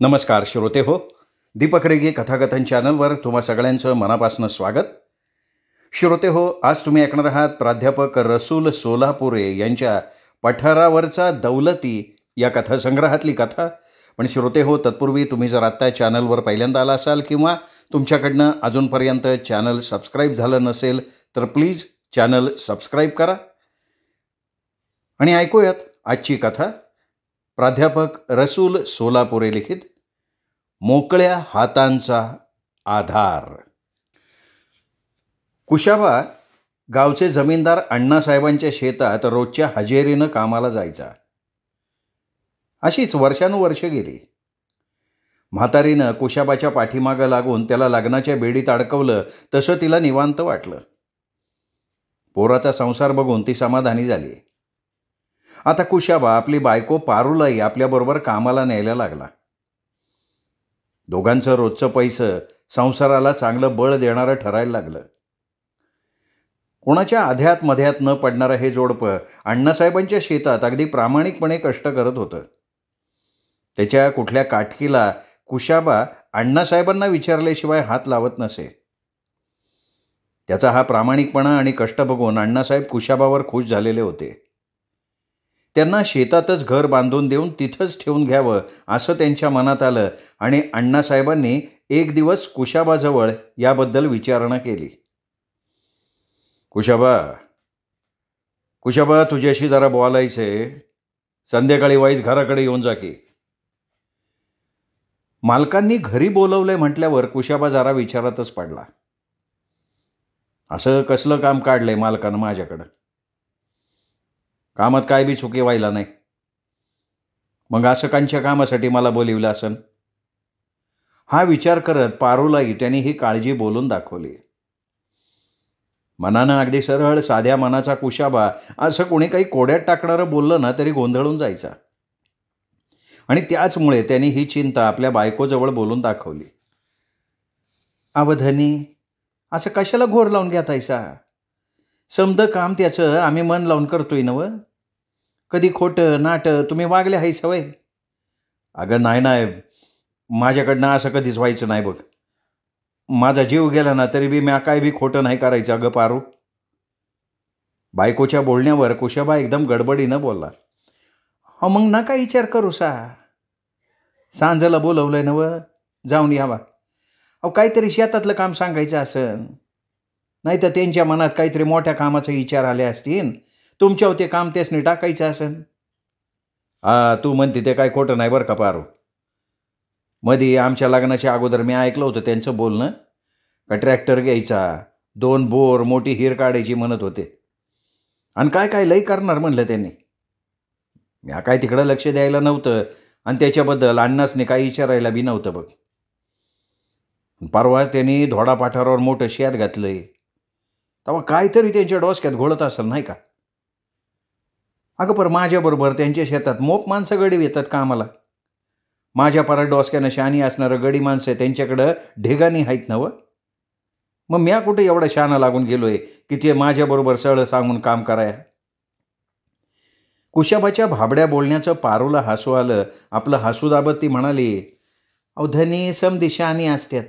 नमस्कार श्रोते हो. दीपक रेगे कथाकथन चॅनलवर तुम्हा सगळ्यांचं मनापासून स्वागत. श्रोते हो, आज तुम्ही ऐकणार आहात प्राध्यापक रसूल सोलापुरे यांच्या पठारावरचा दौलती या कथासंग्रहातली कथा. पण श्रोते हो, तत्पूर्वी तुम्ही जर आत्ता चॅनलवर पहिल्यांदा आला असाल किंवा तुमच्याकडनं अजूनपर्यंत चॅनल सबस्क्राईब झालं नसेल तर प्लीज चॅनल सबस्क्राईब करा आणि ऐकूयात आजची कथा. प्राध्यापक रसूल सोलापुरे लिखित मोकळ्या हातांचा आधार. कुशाबा गावचे जमीनदार अण्णासाहेबांच्या शेतात रोजच्या हजेरीनं कामाला जायचा. अशीच वर्षानुवर्ष गेली. म्हातारीनं कुशाबाच्या पाठीमागं लागून त्याला लग्नाच्या बेडीत अडकवलं तसं तिला निवांत वाटलं. पोराचा संसार बघून ती समाधानी झाली. आता कुशाबा आपली बायको पारूलाही आपल्याबरोबर कामाला न्यायला लागला. दोघांचं रोजचं पैसं संसाराला चांगलं बळ देणारं ठरायला लागलं. कोणाच्या आध्यात मध्यात न पडणारं हे जोडपं अण्णासाहेबांच्या शेतात अगदी प्रामाणिकपणे कष्ट करत होतं. त्याच्या कुठल्या काटकीला कुशाबा अण्णासाहेबांना विचारल्याशिवाय हात लावत नसे. त्याचा हा प्रामाणिकपणा आणि कष्ट बघून अण्णासाहेब कुशाबावर खुश झालेले होते. त्यांना शेतातच घर बांधून देऊन तिथंच ठेवून घ्यावं असं त्यांच्या मनात आलं आणि अण्णासाहेबांनी एक दिवस कुशाबाजवळ याबद्दल विचारणा केली. कुशाबा, तुझ्याशी जरा बोलायचंय. संध्याकाळी वाईज घराकडे येऊन जा की. मालकांनी घरी बोलवलंय म्हटल्यावर कुशाबा जरा विचारातच पडला. असं कसलं काम काढलंय मालकानं माझ्याकडं? कामात काय बी चुकी व्हायला नाही. मग असं कांच्या कामासाठी मला बोलिवलं असन? हा विचार करत पारूलाही त्यांनी ही काळजी बोलून दाखवली. मनानं अगदी सरळ साध्या मनाचा कुशाबा असं कोणी काही कोड्यात टाकणारं बोललं ना तरी गोंधळून जायचा. आणि त्याचमुळे त्यांनी ही चिंता आपल्या बायकोजवळ बोलून दाखवली. अवधनी, असं कशाला घोर लावून घेतायसा? समद काम त्याचं आम्ही मन लावून करतोय नव. कधी खोटं नाटं तुम्ही वागले आहे सवय? अगं नाही, माझ्याकडनं असं कधीच व्हायचं नाही बघ. माझा जीव गेला ना तरी बी म्या काय बी खोटं नाही करायचं अगं पारू. बायकोच्या बोलण्यावर कुशाबा एकदम गडबडीनं बोलला. हो मग नका विचार करू सांजाला बोलवलंय नव, जाऊन यावा. अहो काहीतरी शेतातलं काम सांगायचं असन, नाही तर त्यांच्या मनात काहीतरी मोठ्या कामाचे विचार आले असतील. तुमच्यावर ते काम त्यासने टाकायचं असन. तू म्हणते ते काय खोटं नाही बरं का पारू. मध्ये आमच्या लग्नाच्या अगोदर मी ऐकलं होतं त्यांचं बोलणं का ट्रॅक्टर घ्यायचा, 2 बोर, मोठी हिर काढायची म्हणत होते. आणि काय लई करणार म्हणलं त्यांनी. मी काय तिकडं लक्ष द्यायला नव्हतं आणि त्याच्याबद्दल अण्णासने काही विचारायला बी नव्हतं बघ. परवा त्यांनी धोडा पाठारावर मोठं शेत घातलंय. तेव्हा काहीतरी त्यांच्या डोसक्यात घोळत असेल नाही का? अगं पर माझ्याबरोबर त्यांच्या शेतात मोप माणसं गडी येतात कामाला. माझ्या परत डोसक्यानं शानी असणारं गडी माणसं त्यांच्याकडं ढेगानी आहेत नवं. मग म्या कुठे एवढा शाना लागून गेलोय की ते माझ्याबरोबर सरळ सांगून काम कराया? कुशाबाच्या भाबड्या बोलण्याचं पारूला हसू आलं. आपलं हसू दाबत ती म्हणाली, अवधनी समधी शानी असतात.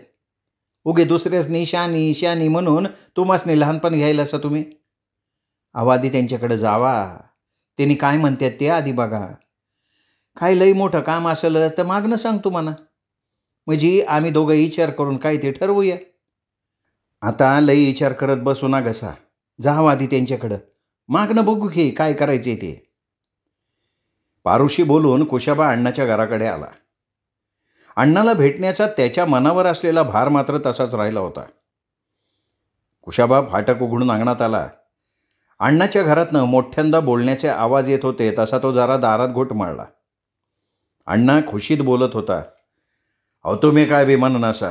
उगे दुसऱ्याच शानी म्हणून तुम्हासनी लहानपण घ्यायला असं तुम्ही. आधी त्यांच्याकडे जावा, त्यांनी काय म्हणतात ते आधी बघा. काय लई मोठं काम असेल तर मागणं सांगतो म्हणा, म्हणजे आम्ही दोघं विचार करून काय ते ठरवूया. आता लई विचार करत बसू ना घसा. जावा आधी त्यांच्याकडं, मागणं बघू की काय करायचे ते. पारूशी बोलून कुशाबा अण्णाच्या घराकडे आला. अण्णाला भेटण्याचा त्याच्या मनावर असलेला भार मात्र तसाच राहिला होता. कुशाबा फाटक उघडून अंगणात आला. अण्णाच्या घरातनं मोठ्यांदा बोलण्याचे आवाज येत होते तसा तो जरा दारात घोटमाळला. अण्णा खुशीत बोलत होता. अहो तुम्ही काय बी म्हणून असा,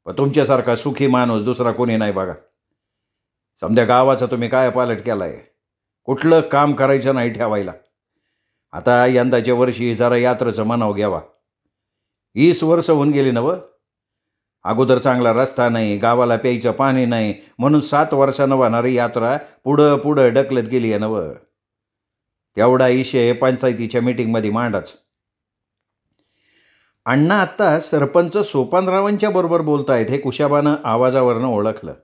पण तुमच्यासारखा सुखी माणूस दुसरा कोणी नाही बघा. समध्या गावाचा तुम्ही काय पालट केलाय. कुठलं काम करायचं नाही ठेवायला. आता यंदाच्या वर्षी जरा यात्रेचं मनाव घ्यावा. 20 वर्ष होऊन गेली नवं. अगोदर चांगला रस्ता नाही, गावाला प्यायचं पाणी नाही, म्हणून 7 वर्षानं वाहणारी यात्रा पुढं ढकलत गेली आहे नवं. तेवढा विषय पंचायतीच्या मीटिंगमध्ये मांडाच. अण्णा आत्ता सरपंच सोपानरावांच्या बरोबर बोलतायत हे कुशाबानं आवाजावरनं ओळखलं.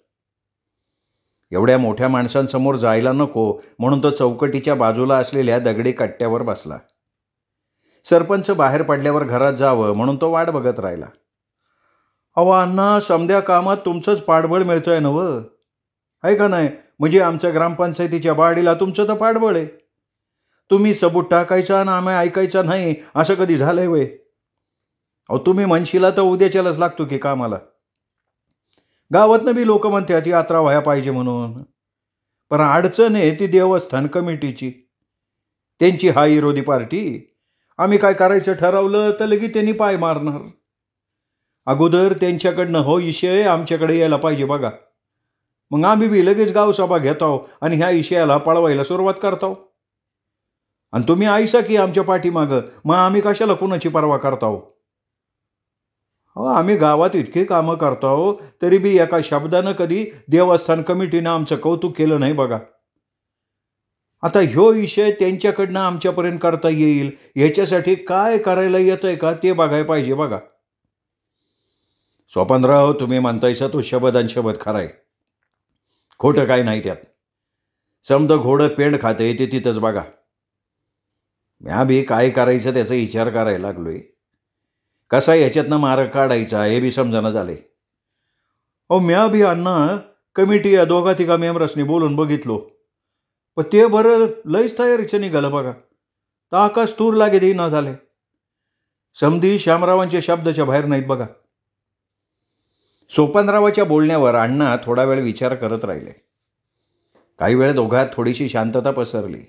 एवढ्या मोठ्या माणसांसमोर जायला नको म्हणून तो चौकटीच्या बाजूला असलेल्या दगडी कट्ट्यावर बसला. सरपंच बाहेर पडल्यावर घरात जावं म्हणून तो वाट बघत राहिला. अहो अण्णा, समध्या कामात तुमचंच पाठबळ मिळतंय नवं, आहे का नाही? म्हणजे आमच्या ग्रामपंचायतीच्या बाडीला तुमचं तर पाठबळ आहे. तुम्ही सबूत टाकायचा आणि आम्ही ऐकायचा नाही असं कधी झालंय वय? अहो तुम्ही म्हणशीला तर उद्याच्यालाच लागतो की कामाला. गावातनं बी लोक म्हणतात यात्रा व्हाया पाहिजे म्हणून, पण अडचण आहे ती देवस्थान कमिटीची. त्यांची हा विरोधी पार्टी. आम्ही काय करायचं ठरवलं तर लगेच त्यांनी पाय मारणार. अगोदर त्यांच्याकडनं हो विषय आमच्याकडे यायला पाहिजे बघा, मग आम्ही बी लगेच गावसभा घेतो आणि ह्या विषयाला पळवायला सुरुवात करतो. आणि तुम्ही आयसा की आमच्या पाठीमागं, मग आम्ही कशाला कुणाची परवा करतो? हो, आम्ही गावात इतकी कामं करतो तरी बी एका शब्दानं कधी देवस्थान कमिटीनं आमचं कौतुक केलं नाही बघा. आता ह्यो विषय त्यांच्याकडनं आमच्यापर्यंत करता येईल ह्याच्यासाठी काय करायला येतंय का ते बघायला पाहिजे बघा. सोपानराव, तुम्ही म्हणतायसा तो शब्द आणि शब्द खराय, खोटं काय नाही त्यात. समद घोडं पेंड खाते ते तिथंच बघा. म्या बी काय करायचं त्याचा विचार करायला लागलोय. कसा ह्याच्यातनं मार्ग काढायचा हे बी समजायला झाले. अहो म्या बी अण्णा कमिटी या दोघा तिघा मेंबर्सनी बोलून बघितलो, पण ते बरं लईच तयारीचं निघालं बघा. तर आकाश तूर लागे न झाले. समधी श्यामरावांच्या शब्दाच्या बाहेर नाहीत बघा. सोपानरावाच्या बोलण्यावर अण्णा थोडा वेळ विचार करत राहिले. काही वेळ दोघात थोडीशी शांतता पसरली.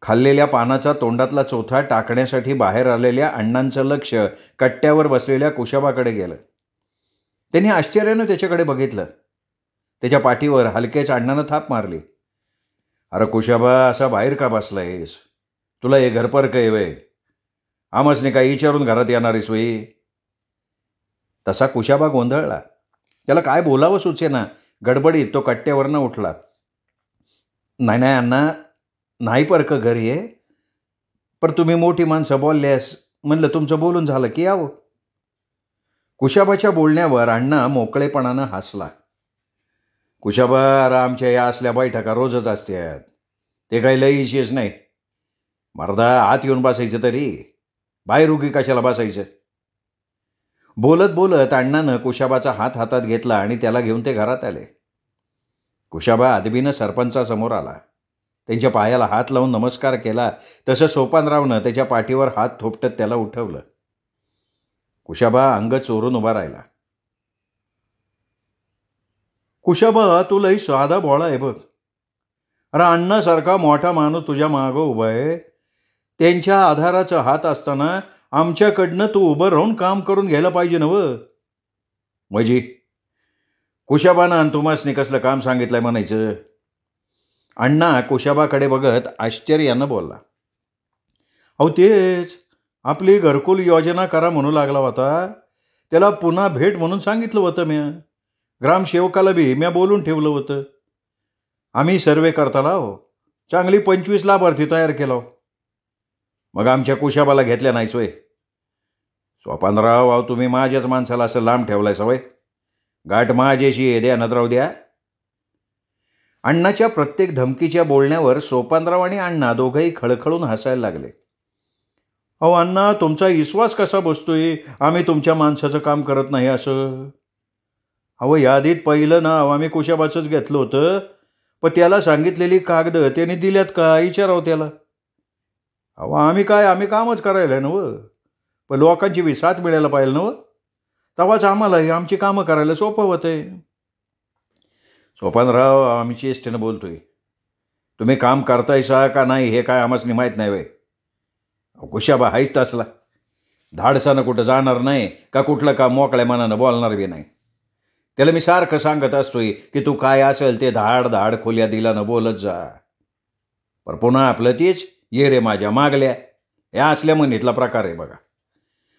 खाल्लेल्या पानाचा तोंडातला चोथा टाकण्यासाठी बाहेर आलेल्या अण्णांचं लक्ष कट्ट्यावर बसलेल्या कुशाबाकडे गेलं. त्यांनी आश्चर्यानं त्याच्याकडे बघितलं. त्याच्या पाठीवर हलक्याच अण्णानं थाप मारली. अरे कुशाबा, असा बाहेर का बसलायस? तुला हे घरपर्क आहे वय? आमसने काही विचारून घरात येणारीस वय? तसा कुशाबा गोंधळला. त्याला काय बोलावं सुचेना. गडबडीत तो कट्ट्यावरनं उठला. नाही नाही अण्णा, नाही परक घरी आहे, पण तुम्ही मोठी माणसं बोलल्यास म्हणलं तुमचं बोलून झालं की यावं. कुशाबाच्या बोलण्यावर अण्णा मोकळेपणानं हसला. कुशाबा, अरे आमच्या या असल्या बैठका रोजच असतात, ते काही लई विशेष नाही. मर्दा, आत येऊन बसायचं तरी, बाहेर उगी कशाला बसायचं? बोलत बोलत अण्णानं कुशाबाचा हात हातात घेतला आणि त्याला घेऊन ते घरात आले. कुशाबा अदबीनं सरपंचासमोर आला. त्यांच्या पायाला हात लावून नमस्कार केला. तसं सोपानरावनं त्याच्या पाठीवर हात थोपटत त्याला उठवलं. कुशाबा अंग चोरून उभा राहिला. कुशाबा, तू लई साधा भोळा आहे बघ. अरे अण्णासारखा मोठा माणूस तुझ्या मागं उभा आहे. त्यांच्या आधाराचा हात असताना आमच्याकडनं तू उभं राहून काम करून घ्यायला पाहिजे नवं. म्हणजे कुशाबानं आणि तुम्हासनी कसलं काम सांगितलंय म्हणायचं? अण्णा कुशाबाकडे बघत आश्चर्यानं बोलला. अहो तेच, आपली घरकुल योजना करा म्हणू लागला होता. त्याला पुन्हा भेट म्हणून सांगितलं होतं म्या. ग्रामसेवकाला बी म्या बोलून ठेवलं होतं. आम्ही सर्वे करताला हो, चांगली 25 लाभार्थी तयार केला. मग आमच्या कुशाबाला घेतल्या नाही सोय. सोपानराव, अहो तुम्ही माझ्याच माणसाला असं लांब ठेवलाय सवय. गाठ माझ्याशी आहे, द्या नदराव द्या. अण्णाच्या प्रत्येक धमकीच्या बोलण्यावर सोपानराव आणि अण्णा दोघंही खळखळून हसायला लागले. अहो अण्णा, तुमचा विश्वास कसा बसतोय आम्ही तुमच्या माणसाचं काम करत नाही असं? अहो यादीत पहिलं नाव आम्ही कुशाबाचंच घेतलं होतं, पण त्याला सांगितलेली कागदं त्याने दिल्यात का विचारावं त्याला. अहो आम्ही कामच करायला नवं, पण लोकांची बी साथ मिळायला पाहिजे नवं. तेव्हाच आम्हाला आमची कामं करायला सोपं होतंय. सोपानराव, आम्ही चेष्टेनं बोलतोय. तुम्ही काम करतायसा का नाही हे काय आम्हाला माहीत नाही वय. कुशाबा हायच तसला, धाडसानं कुठं जाणार नाही का कुठलं काम मोकळ्या मनानं बोलणार बी नाही. त्याला मी सारखं सांगत असतोय की तू काय असेल ते धाड खोल्या दिलानं बोलत जा. पण पुन्हा आपलं तेच ये रे माझ्या मागल्या या असल्या म्हणीतला प्रकार आहे बघा.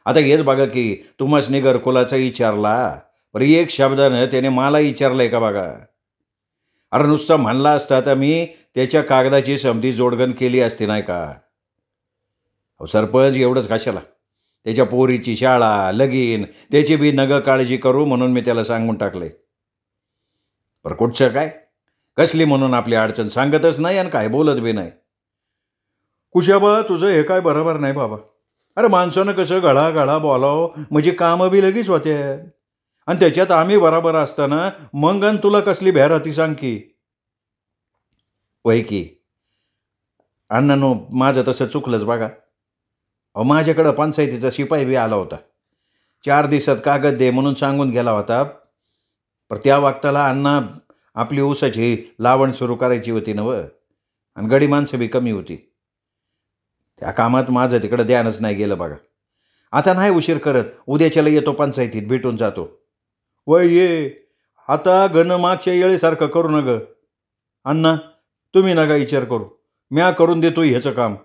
आता हेच बघा की तुम्हासनी घरकुलाचा विचारला, पण एक शब्दानं त्याने मला विचारलंय का बघा. अरे नुसतं म्हणला असता तर मी त्याच्या कागदाची समधी जोडगण केली असती नाही का. अहो सरपंच, एवढंच कशाला, त्याच्या पोरीची शाळा, लगीन, त्याची बी नगं काळजी करू म्हणून मी त्याला सांगून टाकले. पर कुठचं काय, कसली म्हणून आपली अडचण सांगतच नाही आणि काय बोलत बी नाही. कुशाबा तुझं हे काय बरोबर नाही बाबा. अरे माणसानं कसं गळा बोलावं म्हणजे कामं बी लगेच होते. आणि त्याच्यात आम्ही बरोबर असताना मग आणि तुला कसली भ्याराती सांग की. वय की अण्णानो, माझं तसं चुकलंच बघा. अहो माझ्याकडं पंचायतीचा शिपाई बी आला होता. 4 दिवसात कागद दे म्हणून सांगून गेला होता. पण त्या वक्ताला अण्णा आपली ऊसाची लावण सुरू करायची होती ना आणि गडी माणसं बी कमी होती. त्या कामात माझं तिकडं ध्यानच नाही गेलं बघा. आता नाही उशीर करत, उद्याच्याला येतो पंचायतीत, भेटून जातो. वय ये आता मागच्या येळेसारखं करू न ग अण्णा. तुम्ही नका विचार करू, म्या करून देतो ह्याचं काम.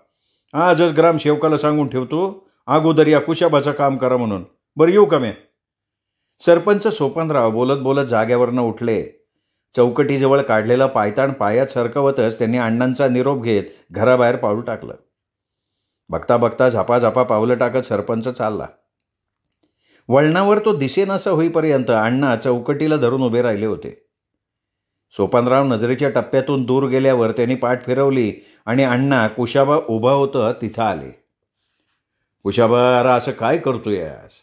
आजच ग्रामसेवकाला सांगून ठेवतो अगोदर या कुशाबाचं काम करा म्हणून. बरं येऊ का म्या. सरपंच सोपानराव बोलत बोलत जाग्यावरनं उठले. चौकटीजवळ काढलेलं पायताण पायात सरकवतच त्यांनी अण्णांचा निरोप घेत घराबाहेर पाऊल टाकलं. बघता बघता झापाझापा पावलं टाकत सरपंच चालला. वळणावर तो दिसेनासा होईपर्यंत अण्णा चौकटीला धरून उभे राहिले होते. सोपानराव नजरेच्या टप्प्यातून दूर गेल्यावर त्यांनी पाठ फिरवली आणि अण्णा कुशाबा उभा होतं तिथं आले. कुशाबा, अरे असं काय करतोयस?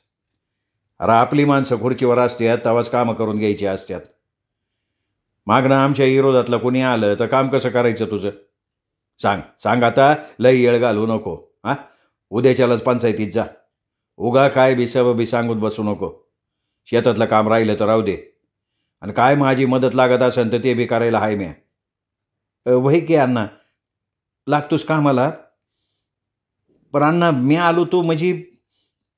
अरे आपली माणसं खुर्चीवर असतात तेव्हाच कामं करून घ्यायची असतात. मागणं आमच्या विरोधातलं कोणी आलं तर काम कसं करायचं तुझं? सांग आता, लई येळ घालू नको. उद्याच्यालाच पंचायतीत जा. उगा काय बी सांगून बसू नको. शेतातलं काम राहिलं तर राहू दे. आणि काय माझी मदत लागत असेल तर ते बी करायला हाय म्या. वही की अण्णा, लागतोस कामाला. पण अण्णा मी आलो तो म्हणजे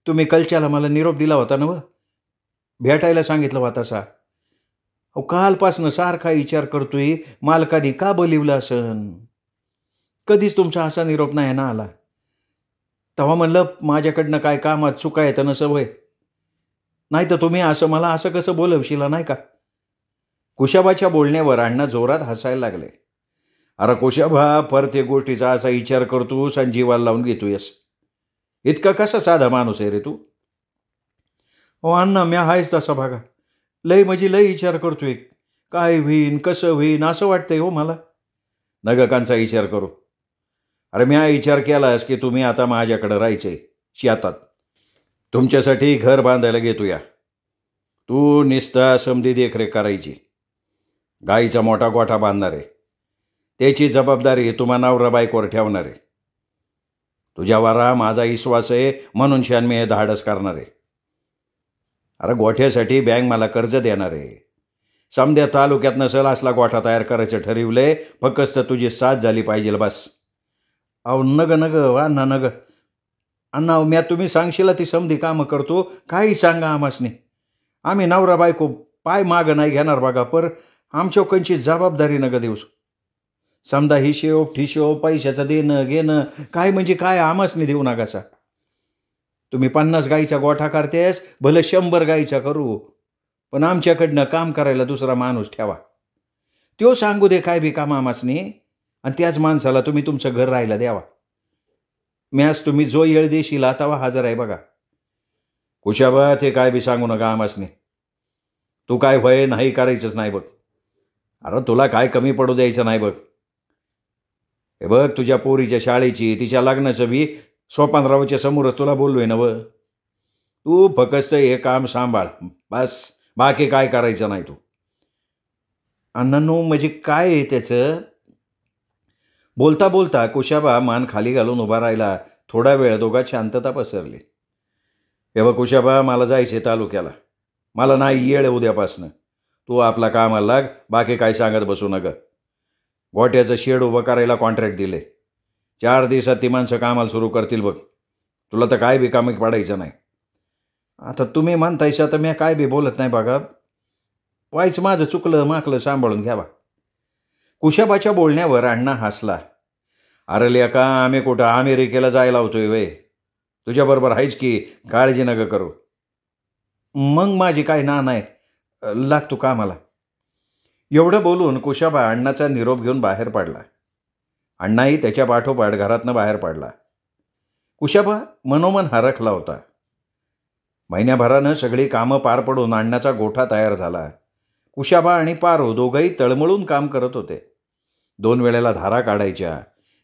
तुम्ही कलच्याला मला निरोप दिला होता ना भेटायला सांगितलं होता तसा. अहो कालपासनं सारखा विचार करतोय मालकाने का बोलिवलं असन. कधीच तुमचा असा निरोप नाही ना आला. तेव्हा म्हणलं माझ्याकडनं काय कामात चुका येतं नसं वय. नाही तर तुम्ही असं मला असं कसं बोलवशिला नाही का. कुशाबाच्या बोलण्यावर अण्णा जोरात हसायला लागले. अरे कुशाबा, प्रत्येक गोष्टीचा असा विचार करतोस आणि जीवाला लावून घेतोयस. इतका कसा साधा माणूस आहे रे तू. हो अण्णा, म्या आहेच तसा बघा. लय म्हणजे लय विचार करतोय. काय होईन कसं होईन असं वाटतंय हो मला. नगकांचा विचार करू. अरे म्या विचार केलास की तुम्ही आता माझ्याकडं राहायचंय शेतात. तुमच्यासाठी घर बांधायला घेतो या. तू निस्ता समधी देखरेख करायची. गाईचा मोठा गोठा बांधणार आहे. त्याची जबाबदारी तुम्हा नवरा बायकोवर ठेवणार आहे. तुझ्यावर माझा विश्वास आहे म्हणून शान मी हे धाडस करणार आहे. अरे गोठ्यासाठी बँक मला कर्ज देणार आहे. समध्या तालुक्यात नसेल असला गोठा तयार करायचं ठरवलंय. फक्त तुझी साथ झाली पाहिजे बस. अहो नग अण्णा नग. अण्णा म्या तुम्ही सांगशीला ती समधी कामं करतो. काही सांगा आमासने. आम्ही नवरा बायको पाय मागं नाही घेणार बघा. पर आमच्या कोणची जबाबदारी नग देऊस. समजा हिशोब ठिशोब पैशाचं देणं घेणं काय म्हणजे काय आमासने देऊ नकासा. तुम्ही 50 गाईचा गोठा करतेस, भलं 100 गाईचा करू. पण आमच्याकडनं काम करायला दुसरा माणूस ठेवा. त्यो सांगू दे काय बी काम आमासने आणि त्याच माणसाला तुम्ही तुमचं घर राहायला द्यावा. म्यास तुम्ही जो येळ देशील तवा हजर आहे बघा. कुशाबा, ते काय बी सांगू नका आमासने. तू काय भय नाही करायचंच नाही बघ. अरे तुला काय कमी पडू द्यायचं नाही बघ. हे बघ तुझ्या पोरीच्या शाळेची तिच्या लग्नाचं बी सोपानरावच्या समोरच तुला बोललोय ना तू फक्त हे काम सांभाळ बस. बाकी काय करायचं नाही तू. अण्णांनो म्हणजे काय आहे त्याचं. बोलता बोलता कुशाबा मान खाली घालून उभा राहिला. थोडा वेळ दोघात शांतता पसरली. हे बघ कुशाबा, मला जायचे तालुक्याला. मला नाही येळ उद्यापासनं. तू आपला कामाला लाग. बाकी काय सांगत बसू नका. गोठ्याचं शेड उभं करायला कॉन्ट्रॅक्ट दिले. 4 दिवसात ती माणसं कामाला सुरू करतील बघ. तुला तर काय बी कामं पडायचं नाही. आता तुम्ही म्हणतायसा तर मी काय बी बोलत नाही बघा. वाईच माझं चुकलं माकलं सांभाळून घ्यावा. कुशाबाच्या बोलण्यावर अण्णा हसला. अरे लेका, आम्ही कुठं अमेरिकेला जायला होतोय वे. तुझ्याबरोबर आहेच की, काळजी नका करू. मग माझी काय ना नाही लागतो कामाला. एवढं बोलून कुशाबा अण्णाचा निरोप घेऊन बाहेर पडला. अण्णाही त्याच्या पाठोपाठ घरातनं बाहेर पडला. कुशाबा मनोमन हरखला होता. महिन्याभरानं सगळी कामं पार पडून अण्णाचा गोठा तयार झाला. कुशाबा आणि पारो दोघंही तळमळून काम करत होते. 2 वेळेला धारा काढायच्या,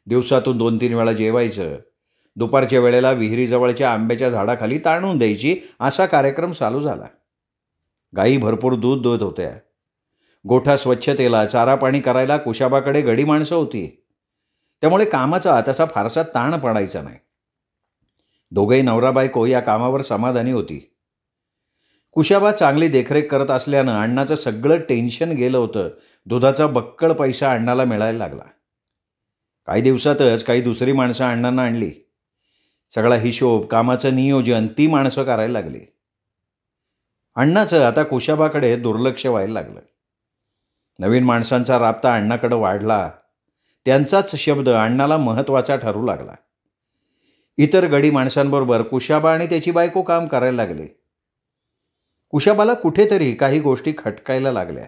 दिवसातून 2-3 वेळा जेवायचं, दुपारच्या वेळेला विहिरीजवळच्या आंब्याच्या झाडाखाली ताणून द्यायची, असा कार्यक्रम चालू झाला. गायी भरपूर दूध देत होत्या. गोठा स्वच्छतेला, चारा पाणी करायला कुशाबाकडे गडी माणसं होती. त्यामुळे कामाचा तसा फारसा ताण पडायचा नाही. दोघेही नवरा बायको या कामावर समाधानी होती. कुशाबा चांगली देखरेख करत असल्यानं अण्णाचं सगळं टेन्शन गेलं होतं. दुधाचा बक्कळ पैसा अण्णाला मिळायला लागला. काही दिवसातच काही दुसरी माणसं अण्णांना आणली. सगळा हिशोब, कामाचं नियोजन ती माणसं करायला लागली. अण्णाचं आता कुशाबाकडे दुर्लक्ष व्हायला लागलं. नवीन माणसांचा राबता अण्णाकडे वाढला. त्यांचाच शब्द अण्णाला महत्त्वाचा ठरू लागला. इतर गडी माणसांबरोबर कुशाबा आणि त्याची बायको काम करायला लागले. कुशाबाला कुठेतरी काही गोष्टी खटकायला लागल्या.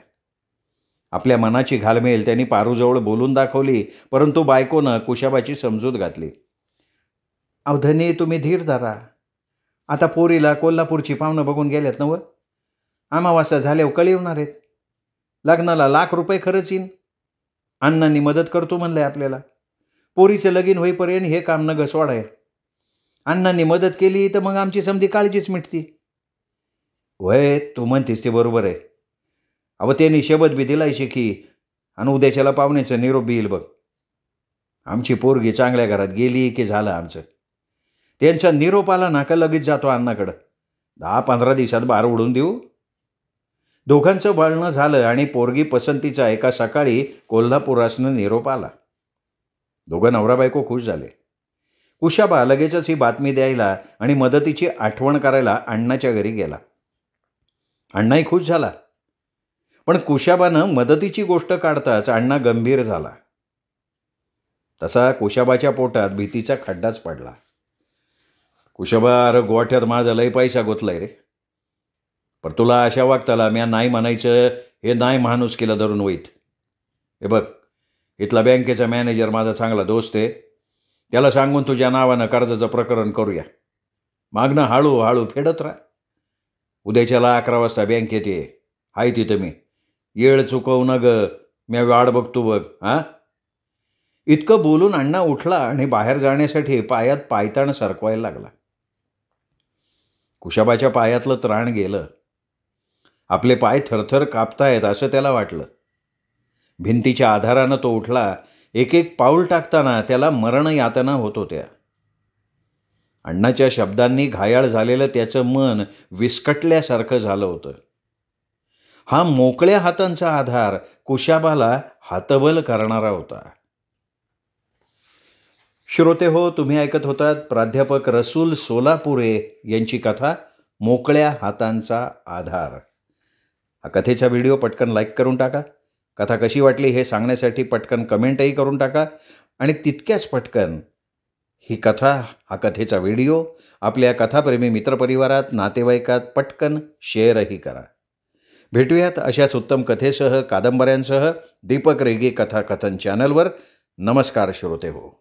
आपल्या मनाची घालमेल त्यांनी पारूजवळ बोलून दाखवली, परंतु बायकोनं कुशाबाची समजूत घातली. अवधनी, तुम्ही धीर धरा. आता पोरीला कोल्हापूरची पाहुणं बघून गेल्यात नव. अमावास्या झाल्यावर कळवणार आहेत. लग्नाला ₹1,00,000 खरंच येईन. अण्णांनी मदत करतो म्हणलंय आपल्याला. पोरीचं लगीन होईपर्यंत हे काम न घसवाड आहे. अण्णांनी मदत केली तर मग आमची समधी काळजीच मिटती. वय, तू म्हणतीस ते बरोबर आहे. अहो, त्यांनी शबद बी दिलाय शिकी, आणि उद्याच्याला पाहुण्याचं निरोप बी येईल बघ. आमची पोरगी चांगल्या घरात गेली की झालं आमचं. त्यांचा निरोप आला ना का लगेच जातो अण्णाकडं. 10-15 दिवसात बार उडून देऊ. दोघांचं बोलणं झालं आणि पोरगी पसंतीचा एका सकाळी कोल्हापुरासनं निरोप आला. दोघं नवरा बायको खुश झाले. कुशाबा लगेचच ही बातमी द्यायला आणि मदतीची आठवण करायला अण्णाच्या घरी गेला. अण्णाही खुश झाला. पण कुशाबानं मदतीची गोष्ट काढताच अण्णा गंभीर झाला. तसा कुशाबाच्या पोटात भीतीचा खड्डाच पडला. कुशाबा, अरे गोठ्यात माझा लय पैसा गुतलाय रे. पण तुला अशा वागताला म्या नाही म्हणायचं हे नाही माणूस केलं धरून वैत. हे बघ, इथला बँकेचा मॅनेजर माझा चांगला दोस्त आहे. त्याला सांगून तुझ्या नावानं कर्जाचं प्रकरण करूया. मागणं हळूहळू फेडत राहा. उद्याच्याला 11 वाजता बँकेत ये. हाय तिथं मी. येळ चुकवू न ग, म्या वाढ बघतो बघ. हां. इतकं बोलून अण्णा उठला आणि बाहेर जाण्यासाठी पायात पायताण सरकवायला लागला. कुशाबाच्या पायातलं त्राण गेलं. आपले पाय थरथर कापतायत असं त्याला वाटलं. भिंतीच्या आधारानं तो उठला. एक एक पाऊल टाकताना त्याला मरण यातना होत होत्या. अण्णाच्या शब्दांनी घायाळ झालेलं त्याचं मन विस्कटल्यासारखं झालं होतं. हा मोकळ्या हातांचा आधार कुशाबाला हातबल करणारा होता. श्रोते हो, तुम्ही ऐकत होतात प्राध्यापक रसूल सोलापुरे यांची कथा मोकळ्या हातांचा आधार. हा कथेचा व्हिडिओ पटकन लाईक करून टाका. कथा कशी वाटली हे सांगण्यासाठी पटकन कमेंटही करून टाका. आणि तितक्याच पटकन ही कथा, हा कथेचा व्हिडिओ आपल्या कथाप्रेमी मित्रपरिवारात, नातेवाईकात पटकन शेअरही करा. भेटूयात अशाच उत्तम कथेसह, कादंबऱ्यांसह दीपक रेगे कथा कथन चॅनलवर. नमस्कार श्रोते हो.